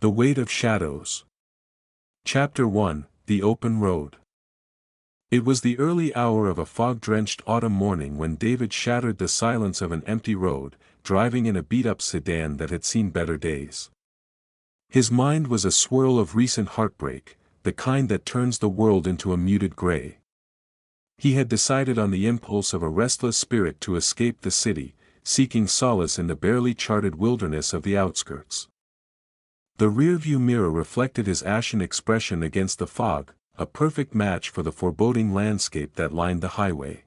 The Weight of Shadows. Chapter 1, The Open Road. It was the early hour of a fog-drenched autumn morning when David shattered the silence of an empty road, driving in a beat-up sedan that had seen better days. His mind was a swirl of recent heartbreak, the kind that turns the world into a muted gray. He had decided on the impulse of a restless spirit to escape the city, seeking solace in the barely charted wilderness of the outskirts. The rearview mirror reflected his ashen expression against the fog, a perfect match for the foreboding landscape that lined the highway.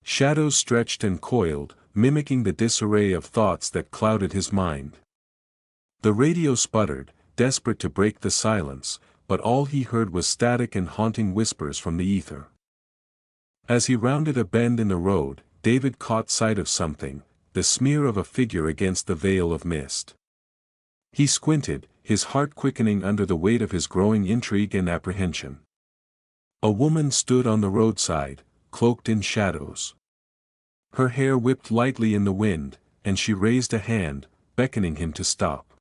Shadows stretched and coiled, mimicking the disarray of thoughts that clouded his mind. The radio sputtered, desperate to break the silence, but all he heard was static and haunting whispers from the ether. As he rounded a bend in the road, David caught sight of something, the smear of a figure against the veil of mist. He squinted, his heart quickening under the weight of his growing intrigue and apprehension. A woman stood on the roadside, cloaked in shadows. Her hair whipped lightly in the wind, and she raised a hand, beckoning him to stop.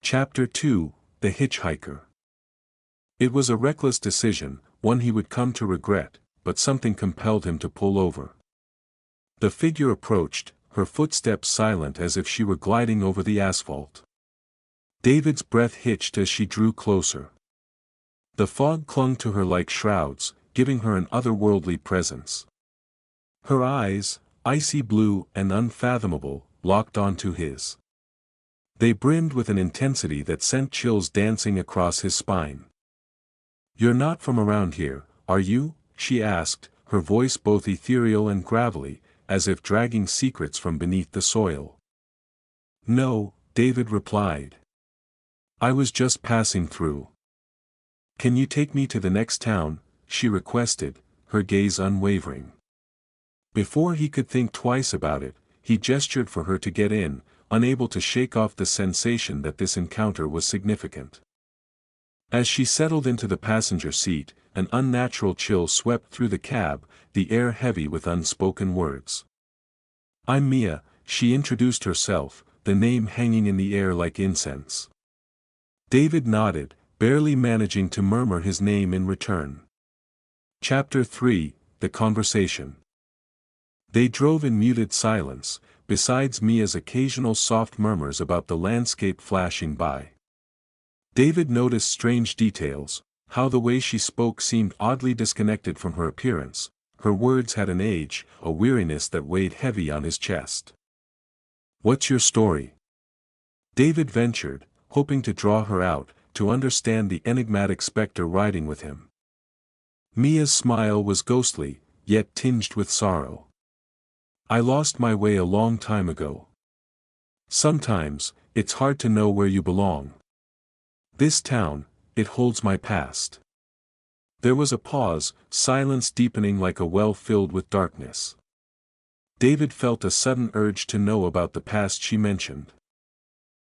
Chapter 2, The Hitchhiker. It was a reckless decision, one he would come to regret, but something compelled him to pull over. The figure approached, her footsteps silent as if she were gliding over the asphalt. David's breath hitched as she drew closer. The fog clung to her like shrouds, giving her an otherworldly presence. Her eyes, icy blue and unfathomable, locked onto his. They brimmed with an intensity that sent chills dancing across his spine. "You're not from around here, are you?" she asked, her voice both ethereal and gravelly, as if dragging secrets from beneath the soil. "No," David replied. "I was just passing through." "Can you take me to the next town?" she requested, her gaze unwavering. Before he could think twice about it, he gestured for her to get in, unable to shake off the sensation that this encounter was significant. As she settled into the passenger seat, an unnatural chill swept through the cab, the air heavy with unspoken words. "I'm Mia," she introduced herself, the name hanging in the air like incense. David nodded, barely managing to murmur his name in return. Chapter 3, The Conversation. They drove in muted silence, besides Mia's occasional soft murmurs about the landscape flashing by. David noticed strange details, how the way she spoke seemed oddly disconnected from her appearance. Her words had an age, a weariness that weighed heavy on his chest. "What's your story?" David ventured, hoping to draw her out, to understand the enigmatic specter riding with him. Mia's smile was ghostly, yet tinged with sorrow. "I lost my way a long time ago. Sometimes, it's hard to know where you belong. This town, it holds my past." There was a pause, silence deepening like a well filled with darkness. David felt a sudden urge to know about the past she mentioned.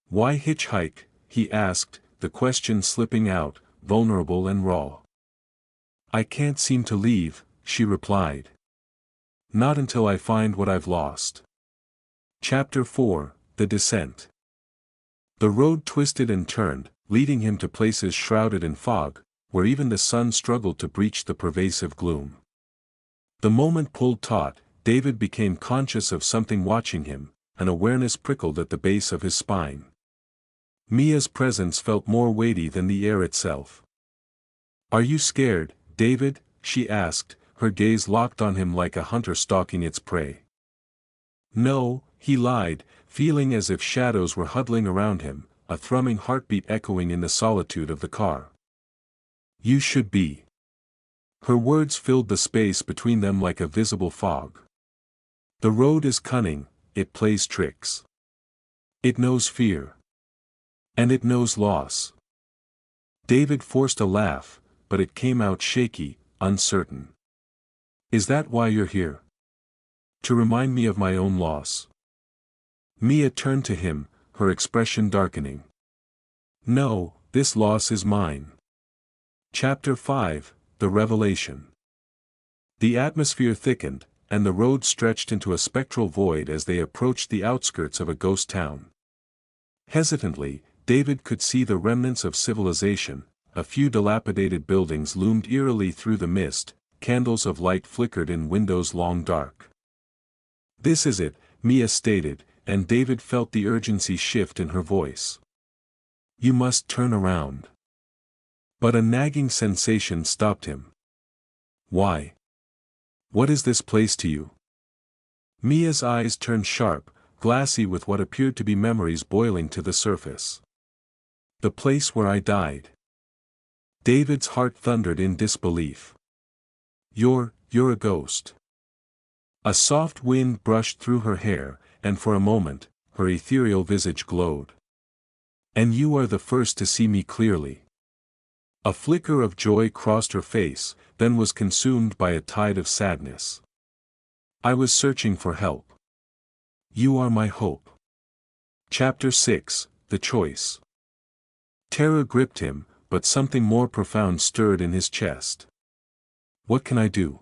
"Why hitchhike?" he asked, the question slipping out, vulnerable and raw. "I can't seem to leave," she replied. "Not until I find what I've lost." Chapter 4, The Descent. The road twisted and turned, leading him to places shrouded in fog, where even the sun struggled to breach the pervasive gloom. The moment pulled taut, David became conscious of something watching him, an awareness prickled at the base of his spine. Mia's presence felt more weighty than the air itself. "Are you scared, David?" she asked, her gaze locked on him like a hunter stalking its prey. "No," he lied, feeling as if shadows were huddling around him, a thrumming heartbeat echoing in the solitude of the car. "You should be." Her words filled the space between them like a visible fog. "The road is cunning, it plays tricks. It knows fear. And it knows loss." David forced a laugh, but it came out shaky, uncertain. "Is that why you're here? To remind me of my own loss?" Mia turned to him, her expression darkening. "No, this loss is mine." Chapter 5, The Revelation. The atmosphere thickened, and the road stretched into a spectral void as they approached the outskirts of a ghost town. Hesitantly, David could see the remnants of civilization. A few dilapidated buildings loomed eerily through the mist, candles of light flickered in windows long dark. "This is it," Mia stated, and David felt the urgency shift in her voice. "You must turn around." But a nagging sensation stopped him. "Why? What is this place to you?" Mia's eyes turned sharp, glassy with what appeared to be memories boiling to the surface. "The place where I died." David's heart thundered in disbelief. You're a ghost." A soft wind brushed through her hair, and for a moment, her ethereal visage glowed. "And you are the first to see me clearly." A flicker of joy crossed her face, then was consumed by a tide of sadness. "I was searching for help. You are my hope." Chapter 6, The Choice. Terror gripped him, but something more profound stirred in his chest. "What can I do?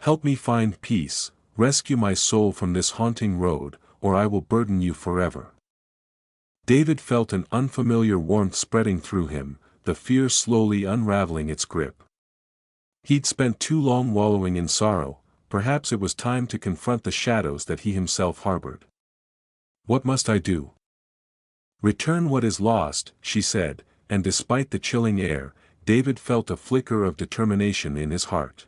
Help me find peace, rescue my soul from this haunting road, or I will burden you forever." David felt an unfamiliar warmth spreading through him, the fear slowly unraveling its grip. He'd spent too long wallowing in sorrow, perhaps it was time to confront the shadows that he himself harbored. "What must I do?" "Return what is lost," she said, and despite the chilling air, David felt a flicker of determination in his heart.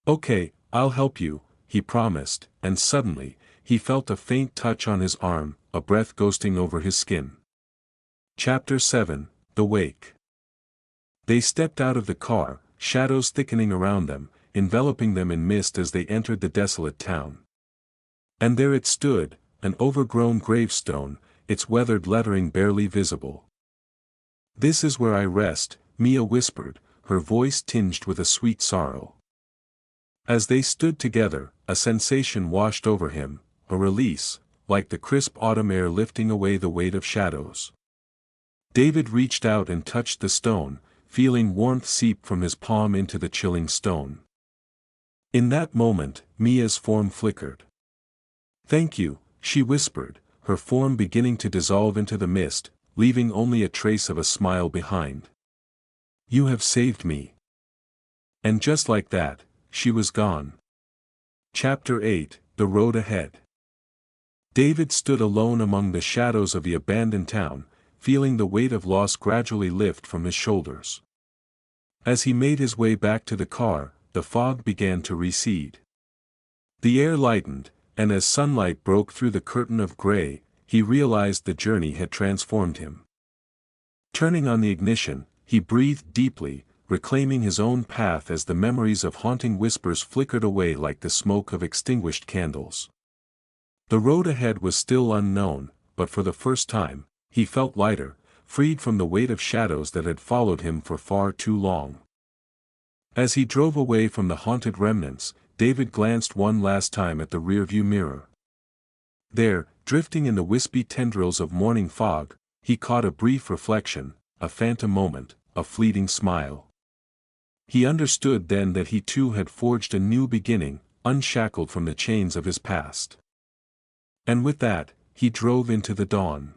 "Okay, I'll help you," he promised, and suddenly, he felt a faint touch on his arm, a breath ghosting over his skin. Chapter 7, The Wake. They stepped out of the car, shadows thickening around them, enveloping them in mist as they entered the desolate town. And there it stood, an overgrown gravestone, its weathered lettering barely visible. "This is where I rest," Mia whispered, her voice tinged with a sweet sorrow. As they stood together, a sensation washed over him, a release, like the crisp autumn air lifting away the weight of shadows. David reached out and touched the stone, feeling warmth seep from his palm into the chilling stone. In that moment, Mia's form flickered. "Thank you," she whispered, her form beginning to dissolve into the mist, leaving only a trace of a smile behind. "You have saved me." And just like that, she was gone. Chapter 8, The Road Ahead. David stood alone among the shadows of the abandoned town, feeling the weight of loss gradually lift from his shoulders. As he made his way back to the car, the fog began to recede. The air lightened, and as sunlight broke through the curtain of gray, he realized the journey had transformed him. Turning on the ignition, he breathed deeply, reclaiming his own path as the memories of haunting whispers flickered away like the smoke of extinguished candles. The road ahead was still unknown, but for the first time, he felt lighter, freed from the weight of shadows that had followed him for far too long. As he drove away from the haunted remnants, David glanced one last time at the rearview mirror. There, drifting in the wispy tendrils of morning fog, he caught a brief reflection, a phantom moment, a fleeting smile. He understood then that he too had forged a new beginning, unshackled from the chains of his past. And with that, he drove into the dawn.